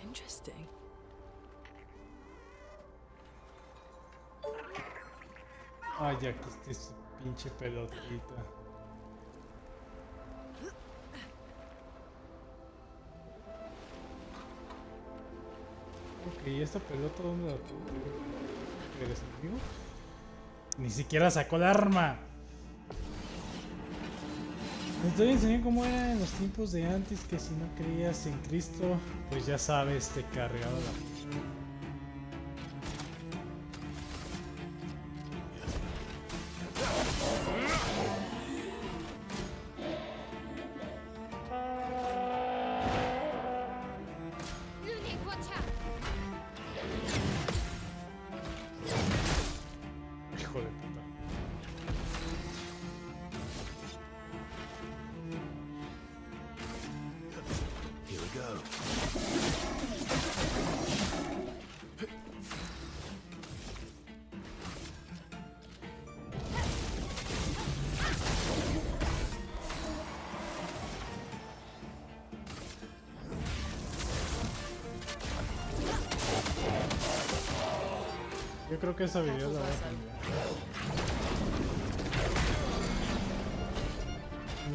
Interesting. Ay, ya que esté su pinche pelotita. Ok, ¿esta pelota dónde la tuvo? ¿Eres amigo? Ni siquiera sacó el arma. Les voy a enseñar cómo era en los tiempos de antes, que si no creías en Cristo, pues ya sabes, te cargaba la... Hijo de puta. Here we go. Yo creo que esa habilidad la voy a cambiar.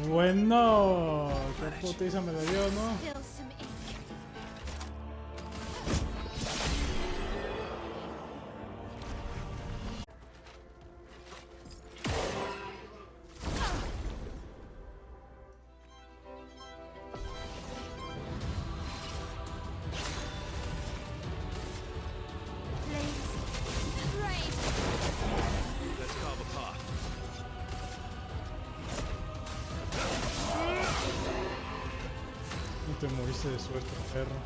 Bueno, qué putiza me lo dio, ¿no? Let's carve a path. Y te moriste de suerte, perro.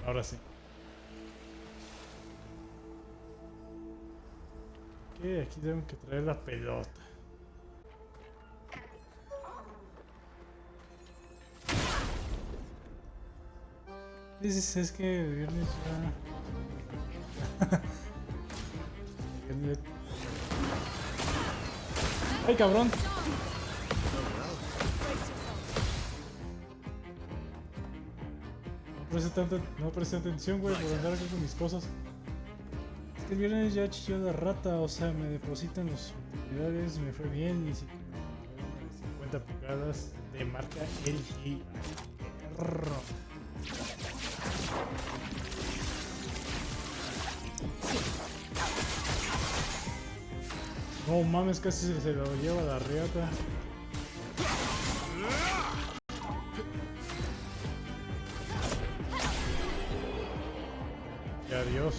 Ahora sí. Ok, aquí tengo que traer la pelota. Dices, es que el viernes ya... Viernes- ¡Ay, cabrón! No presté atención, güey, por andar aquí con mis cosas. Es que el viernes ya chilló la rata, o sea, me depositan las utilidades, me fue bien y si 50 pulgadas de marca LG. Perro. No mames, casi se lo lleva la riata. Y adiós.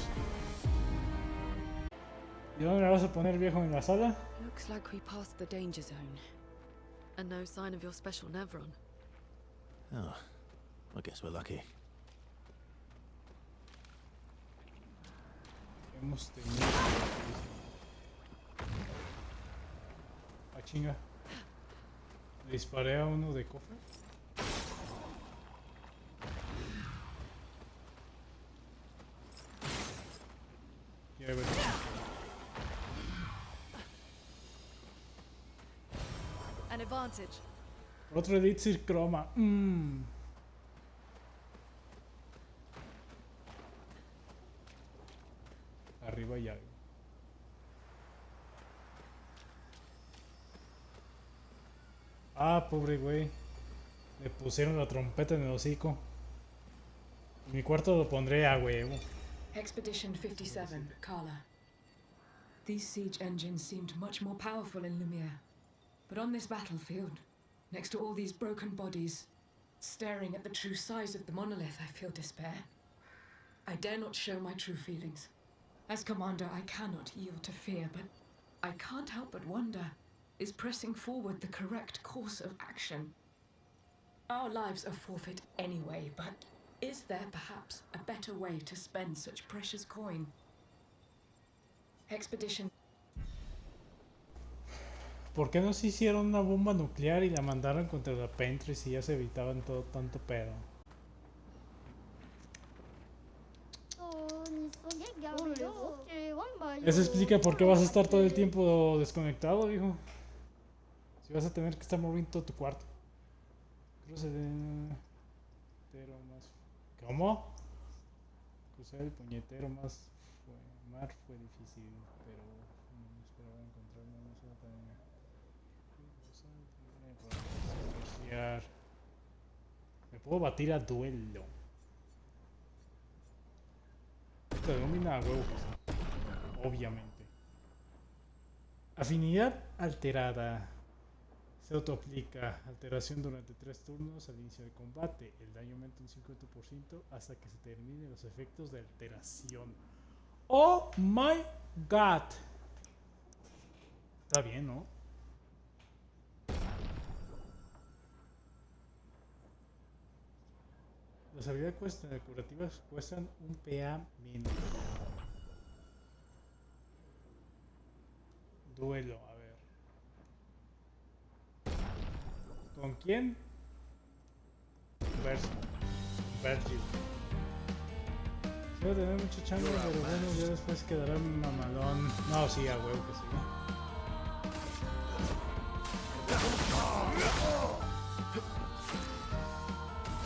¿Y dónde la vas a poner, viejo, en la sala? Looks like we passed the danger zone. And no sign of your special Nevron. Oh, I guess we're lucky. Hemos tenido... Ah, chinga. Le disparé a uno de cofre. Quiero ver. An advantage. Otro Elixir Chroma. Arriba hay algo. Ah, pobre güey. Le pusieron la trompeta en el hocico. En mi cuarto lo pondré a huevo. Expedition 57, Carla. These siege engines seemed much more powerful in Lumiere. But on this battlefield, next to all these broken bodies, staring at the true size of the monolith, I feel despair. I dare not show my true feelings. As commander, I cannot yield to fear, but I can't help but wonder, is pressing forward the correct course of action? Our lives are forfeit anyway, but is there perhaps a better way to spend such precious coin? Expedition. ¿Por qué no se hicieron una bomba nuclear y la mandaron contra la Pentris y ya se evitaban todo tanto pedo? Eso explica por qué vas a estar todo el tiempo desconectado, viejo. Si vas a tener que estar moviendo todo tu cuarto. Cruce de... puñetero más... ¿Cómo? Cruzar el puñetero más... mar fue difícil, pero... no esperaba encontrar una sola tarea. Me puedo batir a duelo. Te domina a huevo, pues, obviamente. Afinidad alterada. Se autoaplica. Alteración durante 3 turnos al inicio del combate. El daño aumenta un 50% hasta que se terminen los efectos de alteración. ¡Oh my god! Está bien, ¿no? Las habilidades curativas cuestan un PA menos. Duelo, a ver. ¿Con quién? Virgil. Voy a tener mucho chango, pero bueno, ya después quedará mamalón. No, sí, a huevo que sí.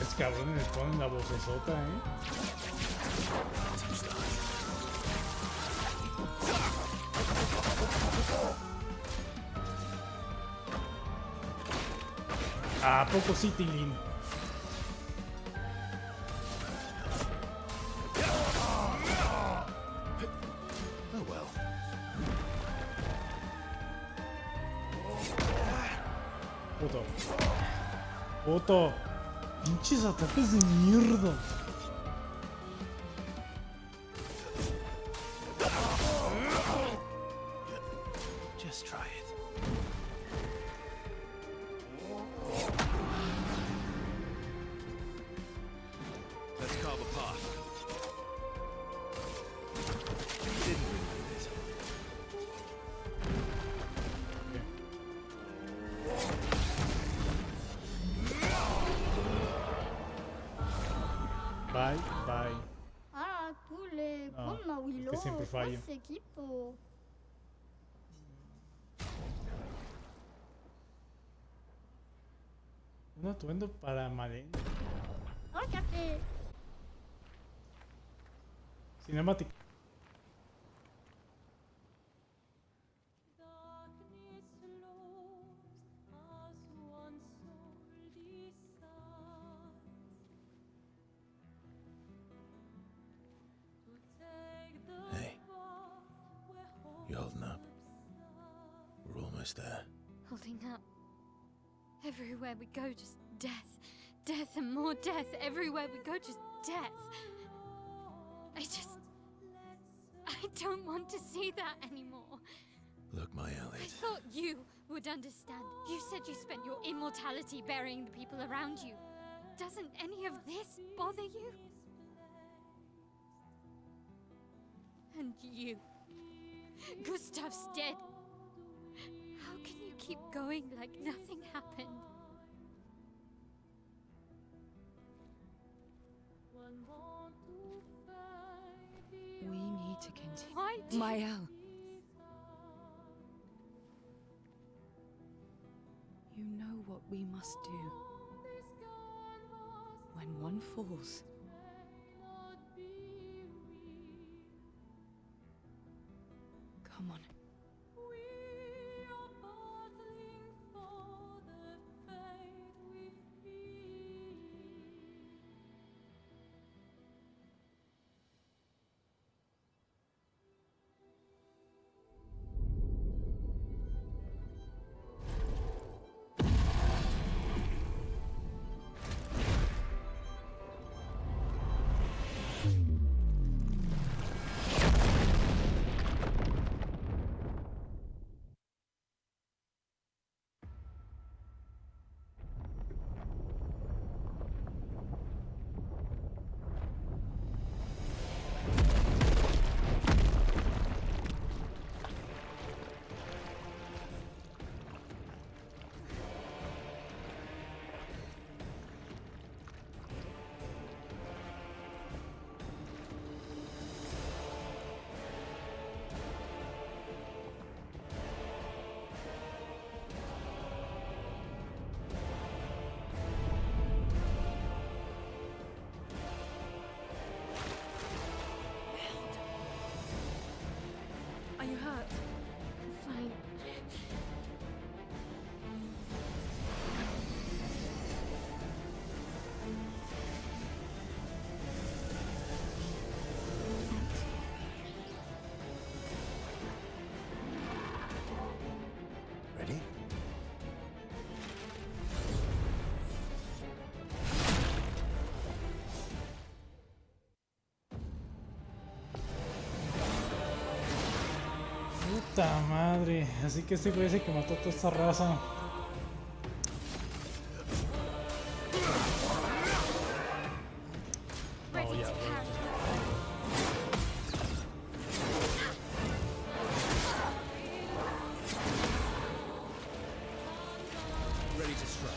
Es cabrón, les ponen la vocesota, ¿A poco sí, Tilín? Oh well. Puto. Pinches ataques de mierda. Just try it. Let's carve a path. Didn't really do this. Bye, bye. Ah, tule, No, con Willow, que siempre fallo. ese equipo. Un atuendo para Malen. Óyate. Cinemática. Hey, you holding up? We're almost there. Holding up. Everywhere we go, just death. Death and more death. Everywhere we go, just death. I don't want to see that anymore. Look, my I Elliot. thought you would understand. You said you spent your immortality burying the people around you. Doesn't any of this bother you? And you. Gustav's dead. How can you keep going like nothing happened? We need to continue. Why do Mael. You know what we must do. When one falls, come on. hurt. Fine. Ready? Puta madre. Así que este güey es el que mató a toda esta raza. Ready ya, to parry. Ready to strike.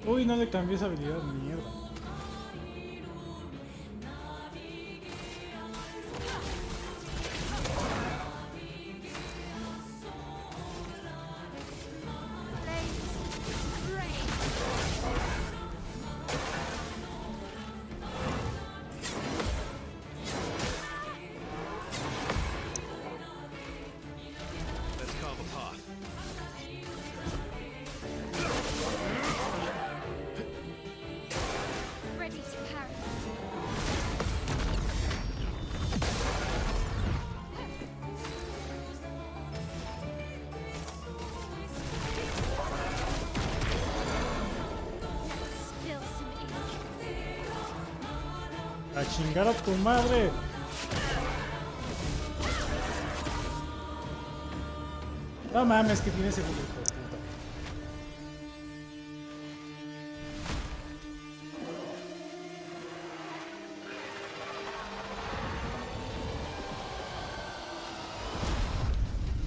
Uy, no le cambié esa habilidad, mierda. Let's carve a path. Ready to parry. Spill some ink. A chingar a tu madre. No mames, que tiene seguro, hijo de puta.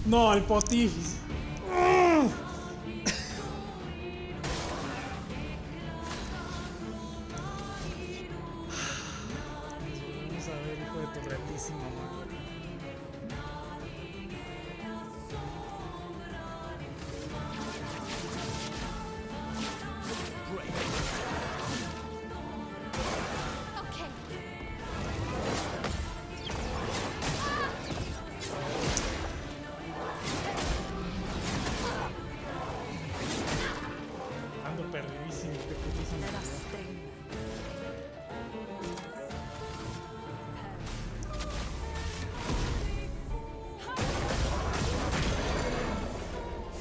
No, el potifis. Vamos a ver, hijo de tu retísima madre. Okay. Ando perdidísimo, qué putísimo. Let us stay there.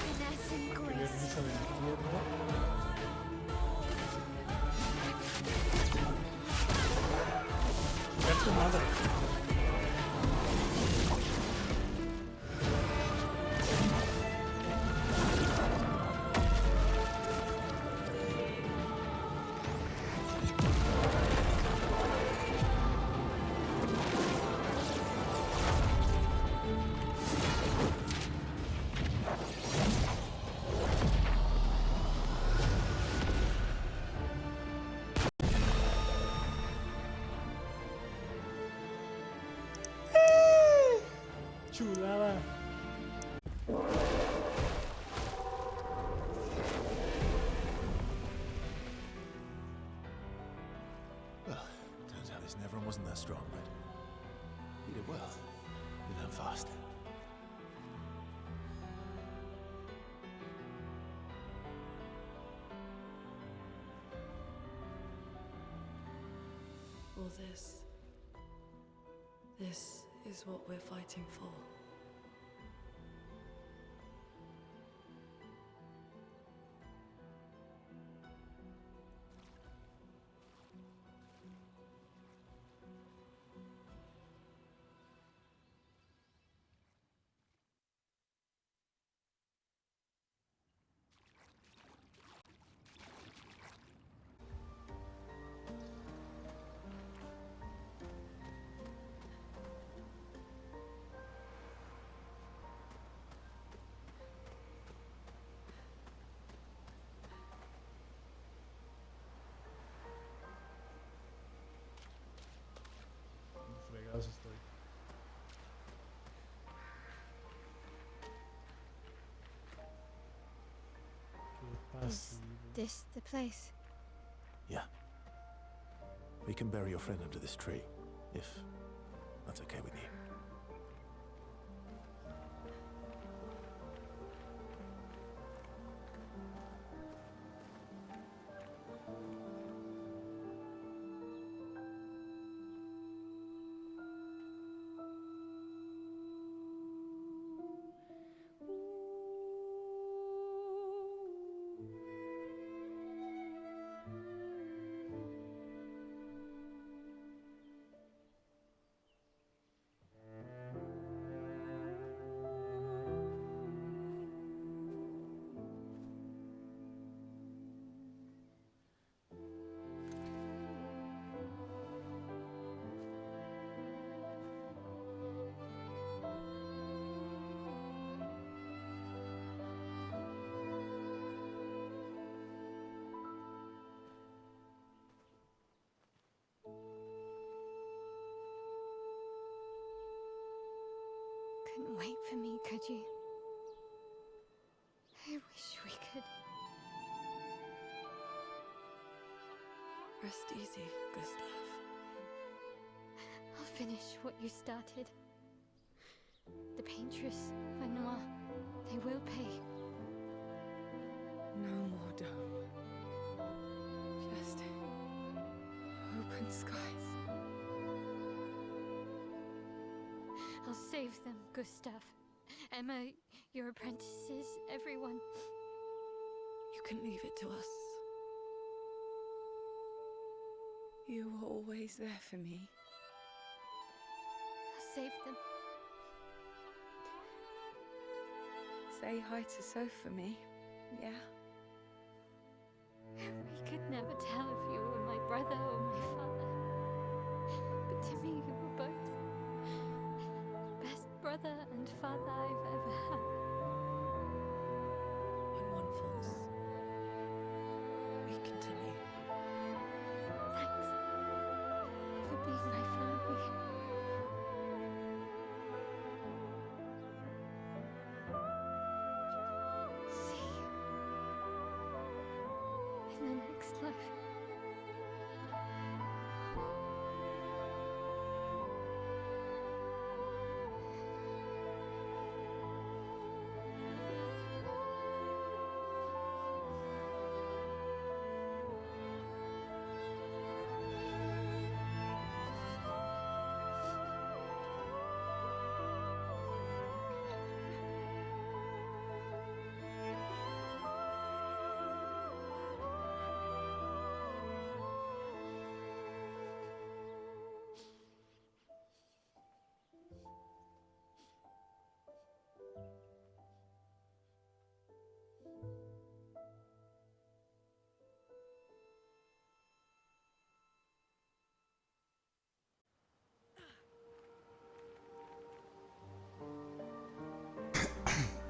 Finesse and Qué grace. vergüenza de mierda. Chingar tu madre. Chulada. Well, turns out this Neveron wasn't that strong, but you did well. You learn fast. All this. This is what we're fighting for. Is this the place? Yeah. We can bury your friend under this tree, if that's okay with you. Couldn't wait for me, could you? I wish we could. Rest easy, Gustav. I'll finish what you started. The paintress, Renoir, they will pay. No more dome. Just open skies. I'll save them, Gustav. Emma, your apprentices, everyone. You can leave it to us. You were always there for me. I'll save them. Say hi to Soph for me, yeah? We could never tell if you were my brother or my father. But to me, you were both. Best brother and father I've ever had. When one falls, we continue. Thanks for being my family. See you in the next life.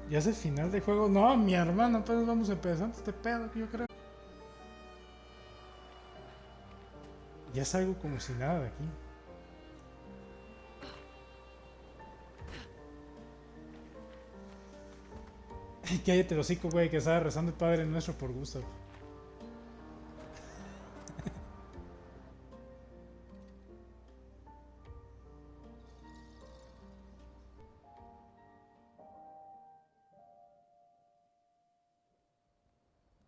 ¿Ya es el final del juego? No, mi hermano, apenas vamos empezando este pedo, yo creo. Ya salgo como si nada de aquí. Cállate el hocico, güey, que estaba rezando el Padre Nuestro por Gustav.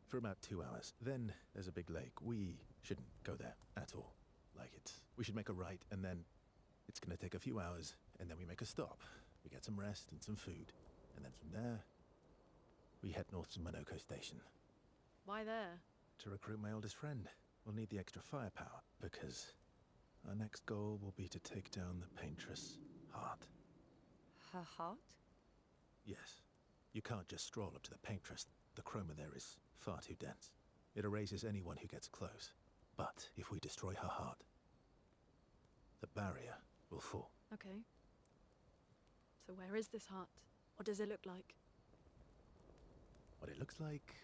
For about 2 hours. Then there's a big lake. We shouldn't go there at all. We should make a right, and then it's gonna take a few hours, and then we make a stop. We get some rest and some food, and then from there, we head north to Monoko Station Why there? to recruit my oldest friend. We'll need the extra firepower, because our next goal will be to take down the Paintress' heart. Her heart? Yes. You can't just stroll up to the Paintress. The chroma there is far too dense. It erases anyone who gets close. But if we destroy her heart, the barrier will fall. Okay. So where is this heart? What does it look like? What it looks like,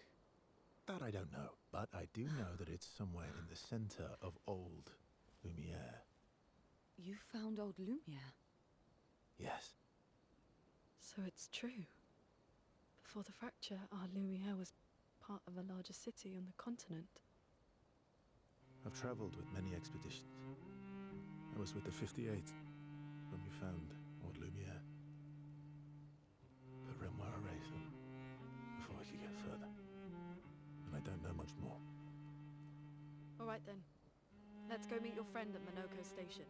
that I don't know. But I do know that it's somewhere in the center of old Lumiere. You found old Lumiere? Yes. So it's true. Before the fracture, our Lumiere was part of a larger city on the continent. I've traveled with many expeditions. I was with the 58th when we found Old Lumiere. But Renoir erased them before I could get further. And I don't know much more. All right then. Let's go meet your friend at Minoko Station.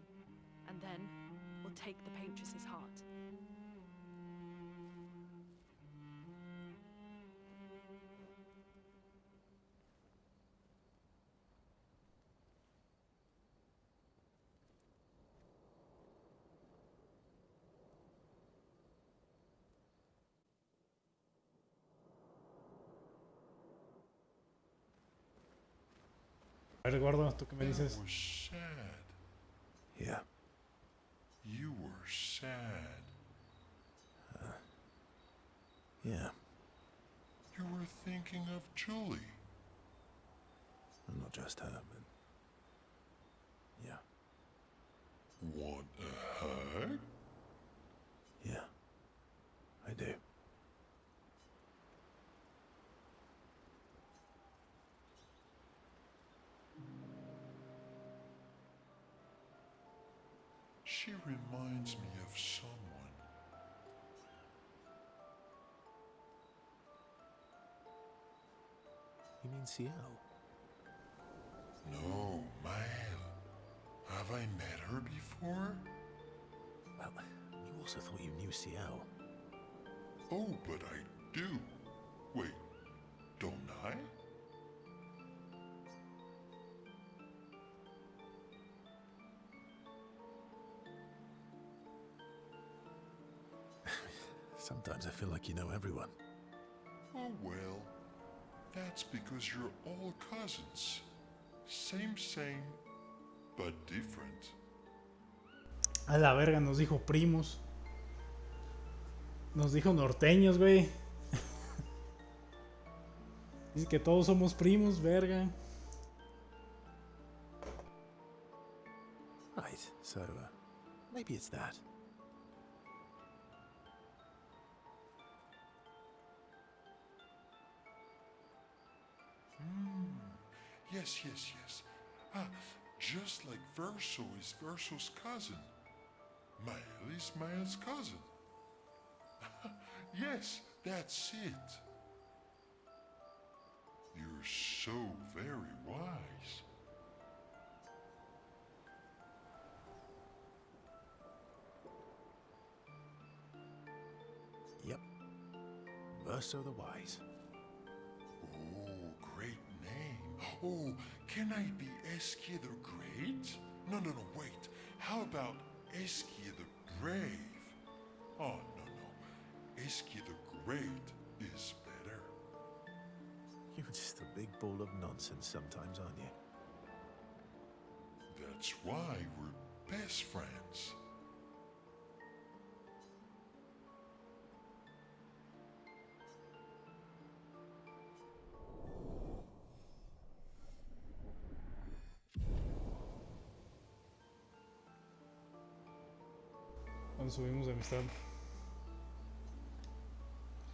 And then we'll take the Paintress's heart. A ver, Gordo, ¿tú qué me That dices? was sad. Yeah. You were sad. Yeah. You were thinking of Julie. And not just her, but... yeah. Want a hug? Yeah. I do. She reminds me of someone. You mean Ciel? No, Mael. Have I met her before? Well, you also thought you knew Ciel. Oh, but I do. Wait, don't I? Sometimes I feel like you know everyone. Oh, well. That's because you're all cousins. Same, but different. A la verga, nos dijo primos. Nos dijo norteños, güey. Dice que todos somos primos, verga. Right, so maybe it's that. Yes. Ah, just like Verso is Verso's cousin. Mael is Mael's cousin. Yes, that's it. You're so very wise. Yep. Verso the Wise. Oh, great name. Oh, can I be Eskia the Great? No, wait. How about Eskia the Brave? Oh, no. Eskia the Great is better. You're just a big ball of nonsense sometimes, aren't you? That's why we're best friends. Cuando subimos de amistad.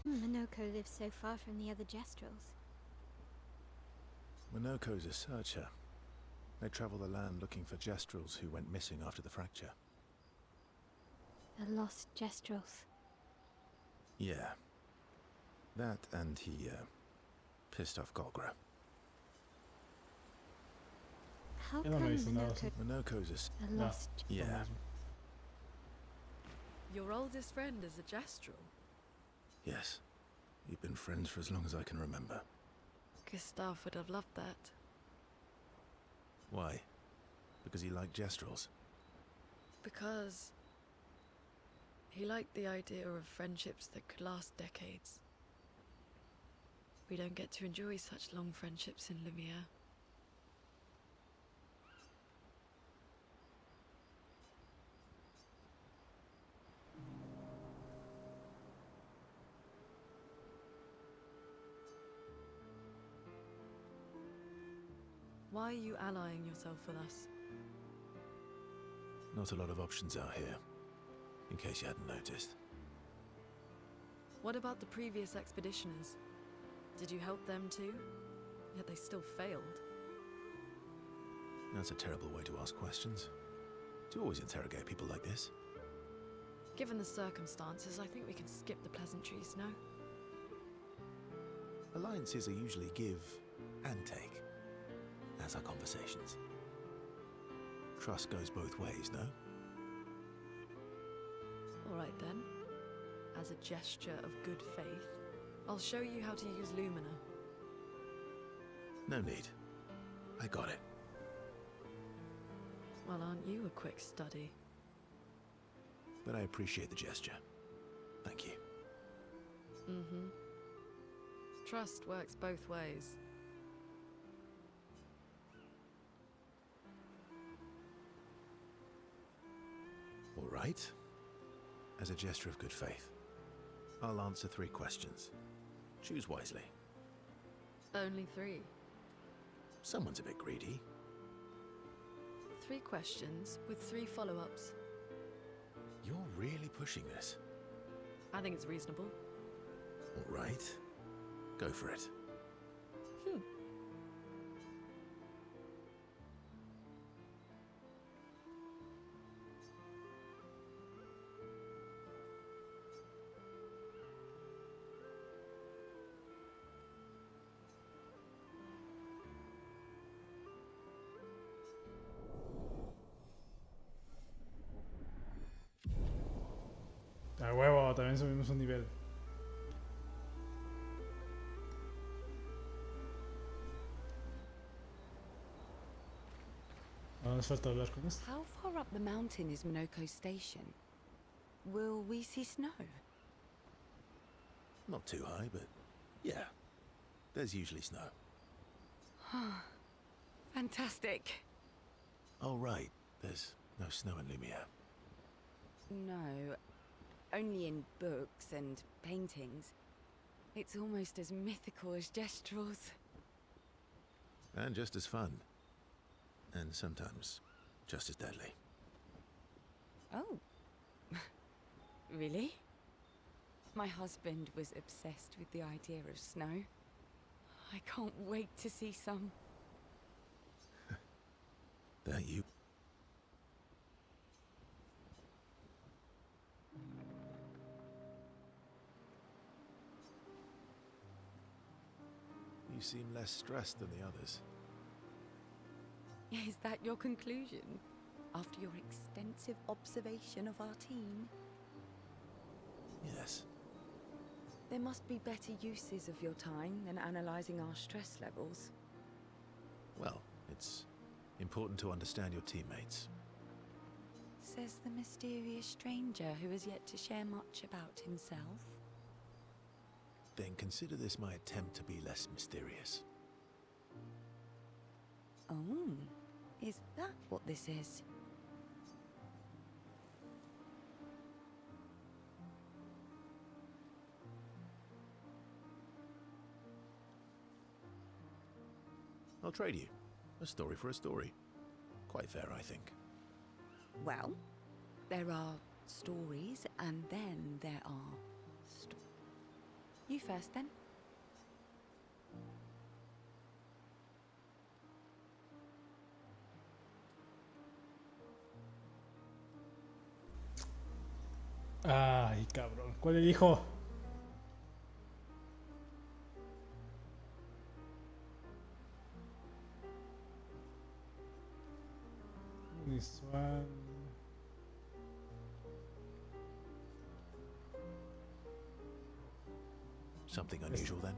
Minoko lives so far from the other Jestrels. Minoko's a searcher. They travel the land looking for Jestrels who went missing after the fracture. The lost Jestrels. Yeah. That and he, pissed off Golgra. How Ya no come me dice nada. Minoko Minoko's a... a No. lost? Yeah. Your oldest friend is a Jestrel. Yes. We've been friends for as long as I can remember. Gustav would have loved that. Why? Because he liked Jestrels? Because he liked the idea of friendships that could last decades. We don't get to enjoy such long friendships in Lumiere. Why are you allying yourself with us? Not a lot of options out here, in case you hadn't noticed. What about the previous expeditioners? Did you help them too? Yet they still failed. That's a terrible way to ask questions. Do you always interrogate people like this? Given the circumstances, I think we can skip the pleasantries, no? Alliances are usually give and take, as are conversations. Trust goes both ways, no? Alright then. As a gesture of good faith, I'll show you how to use Lumina. No need. I got it. Well, aren't you a quick study? But I appreciate the gesture. Thank you. Mm-hmm. Trust works both ways. All right. As a gesture of good faith, I'll answer 3 questions. Choose wisely. Only 3. Someone's a bit greedy. 3 questions with 3 follow-ups. You're really pushing this. I think it's reasonable. All right. Go for it. A huevo, también subimos un nivel. Ahora nos falta hablar con esto. How far up the mountain is Minoko Station? Will we see snow? Not too high, but yeah. There's usually snow. Fantastic. Oh, right. There's no snow in Lumiere. No, only in books and paintings. It's almost as mythical as Gestrels. And just as fun. And sometimes just as deadly. Oh. Really? My husband was obsessed with the idea of snow. I can't wait to see some. That you? You seem less stressed than the others. Is that your conclusion? After your extensive observation of our team? Yes. There must be better uses of your time than analysing our stress levels. Well, it's important to understand your teammates. Says the mysterious stranger who has yet to share much about himself. Then consider this my attempt to be less mysterious. Oh, is that what this is? I'll trade you. A story for a story. Quite fair, I think. Well, there are stories and then there are... You first then. Ay, cabrón. ¿Cuál le dijo? This one. Something unusual then?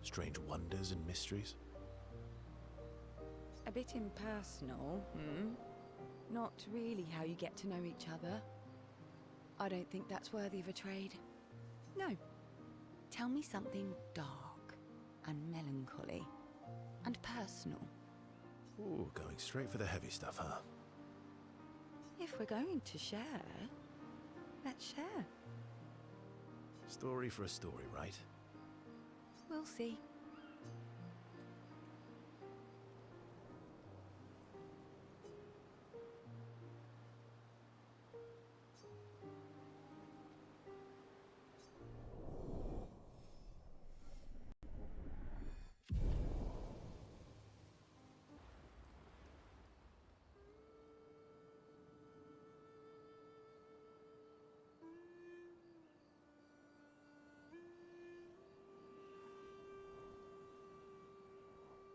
Strange wonders and mysteries? A bit impersonal, hmm? Not really how you get to know each other. I don't think that's worthy of a trade. No. Tell me something dark and melancholy and personal. Ooh, going straight for the heavy stuff, huh? If we're going to share, let's share. Story for a story, right? We'll see.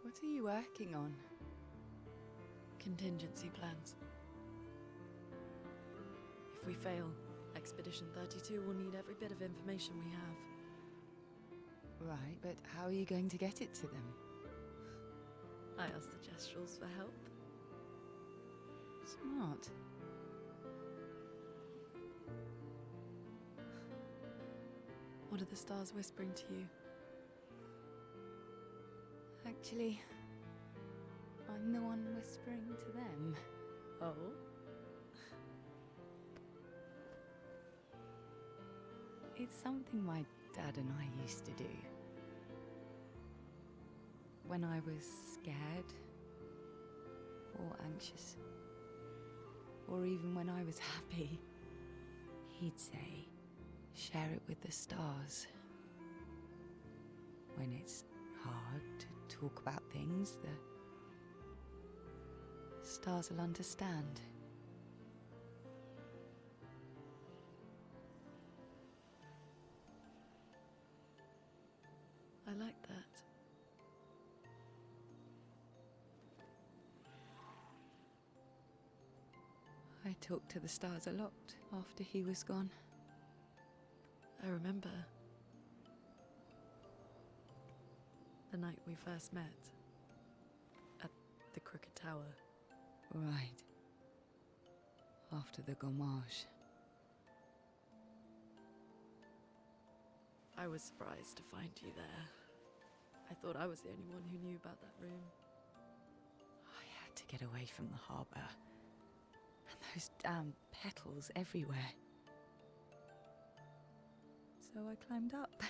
What are you working on? Contingency plans. If we fail, Expedition 32 will need every bit of information we have. Right, but how are you going to get it to them? I asked the Gestrals for help. Smart. What are the stars whispering to you? Actually, I'm the one whispering to them. Oh? It's something my dad and I used to do. When I was scared, or anxious, or even when I was happy, he'd say, share it with the stars. When it's hard to talk about things, the stars will understand. I like that. I talked to the stars a lot after he was gone. I remember the night we first met at the Crooked Tower. Right. After the gommage. I was surprised to find you there. I thought I was the only one who knew about that room. I had to get away from the harbour. And those damn petals everywhere. So I climbed up.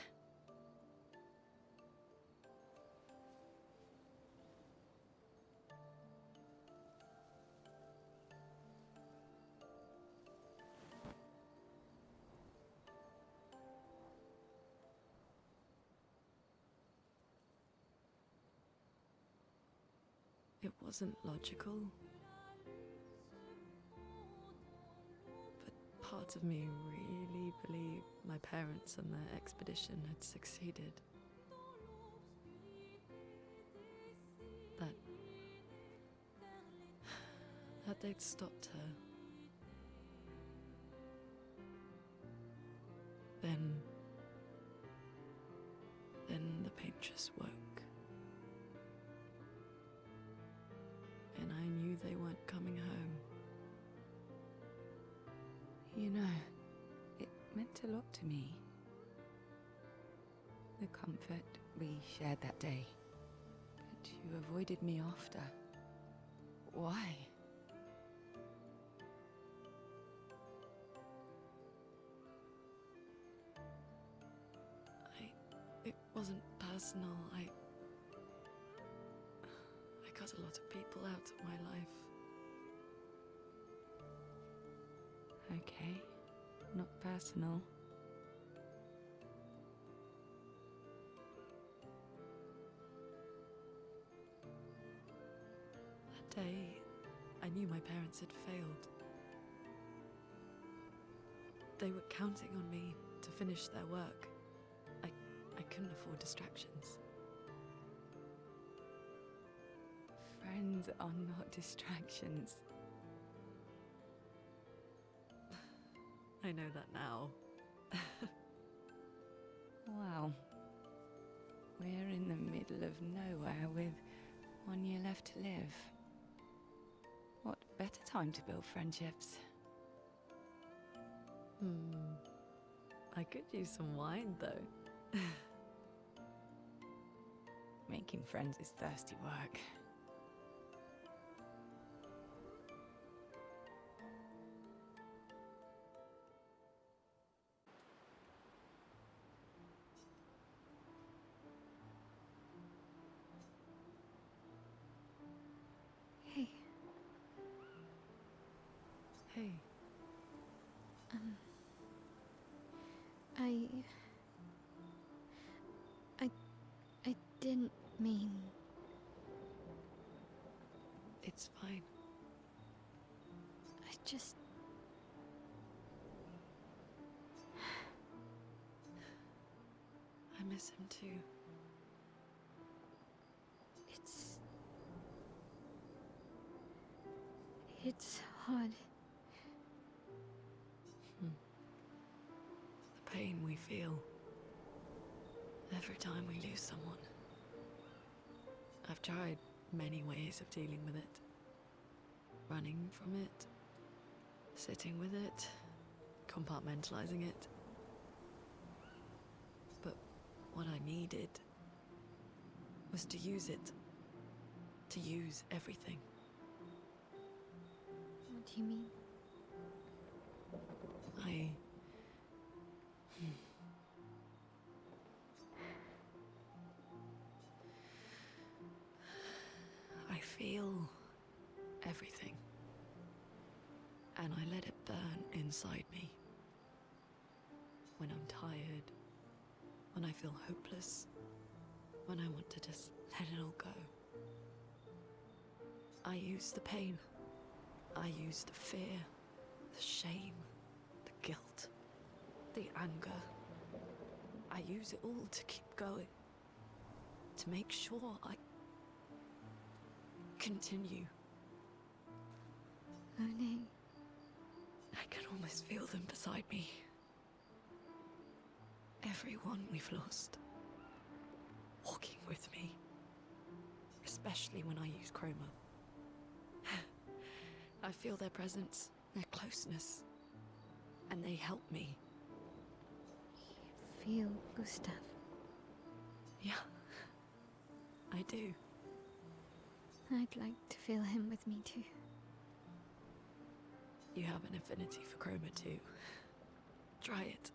It wasn't logical. But part of me really believed my parents and their expedition had succeeded. That they'd stopped her. Then the paintress woke. And I knew they weren't coming home. You know, it meant a lot to me. The comfort we shared that day. But you avoided me after. Why? It wasn't personal. I cut a lot of people out of my life. Okay, not personal. That day, I knew my parents had failed. They were counting on me to finish their work. I couldn't afford distractions. Friends are not distractions. I know that now. Wow. We're in the middle of nowhere with 1 year left to live. What better time to build friendships? I could use some wine, though. Making friends is thirsty work. Hey, Hey, I didn't mean. it's fine. I just. I miss him too. It's It's hard. The pain we feel every time we lose someone. I've tried many ways of dealing with it. Running from it, sitting with it, compartmentalizing it. But what I needed was to use it. To use everything. What do you mean? I feel everything. And I let it burn inside me. When I'm tired, when I feel hopeless, when I want to just let it all go. I use the pain. I use the fear, the shame, the guilt, the anger. I use it all to keep going. To make sure I continue. Moaning. I can almost feel them beside me. Everyone we've lost. Walking with me. Especially when I use chroma. I feel their presence, their closeness. And they help me. You feel Gustav. Yeah, I do. I'd like to feel him with me too. You have an affinity for chroma too. Try it.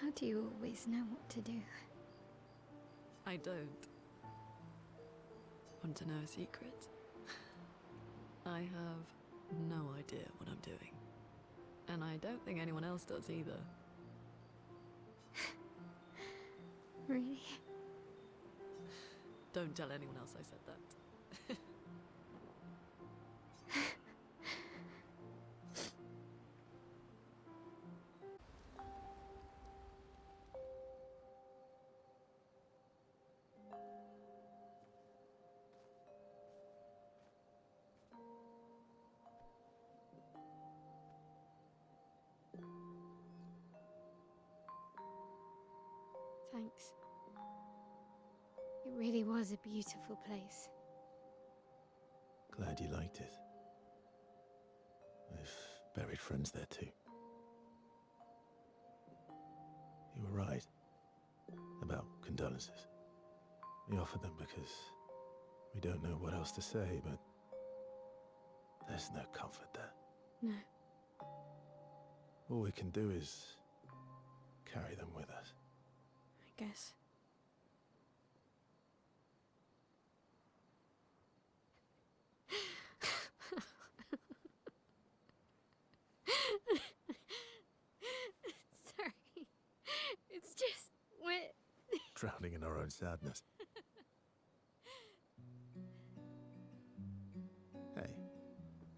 How do you always know what to do? I don't. Want to know a secret? I have no idea what I'm doing. And I don't think anyone else does either. Really? Don't tell anyone else I said that. Thanks. It really was a beautiful place. Glad you liked it. I've buried friends there too. You were right about condolences. We offer them because we don't know what else to say, but there's no comfort there. No. All we can do is carry them with us. I guess. Sorry. It's just wet. Drowning in our own sadness. Hey,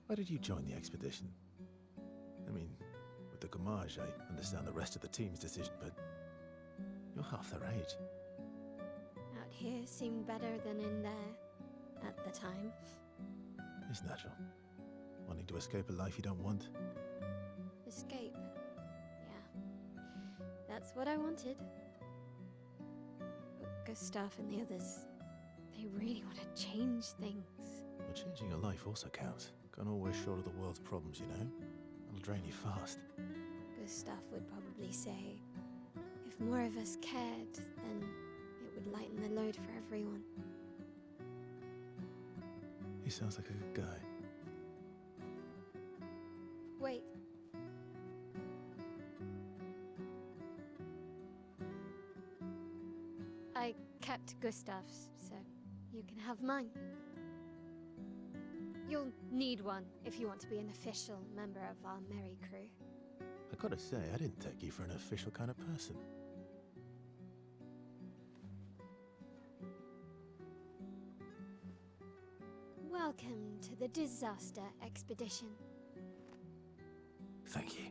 why did you join the expedition? I mean, with the Gamage, I understand the rest of the team's decision, but you're half their age. Out here seemed better than in there at the time. It's natural. Wanting to escape a life you don't want. Escape. Yeah. That's what I wanted. But Gustav and the others, they really want to change things. Well, changing a life also counts. Can't always shoulder the world's problems, you know? It'll drain you fast. Gustav would probably say, if more of us cared, then it would lighten the load for everyone. He sounds like a good guy. Wait. I kept Gustav's, so you can have mine. You'll need one if you want to be an official member of our merry crew. I gotta say, I didn't take you for an official kind of person. Welcome to the disaster expedition. Thank you.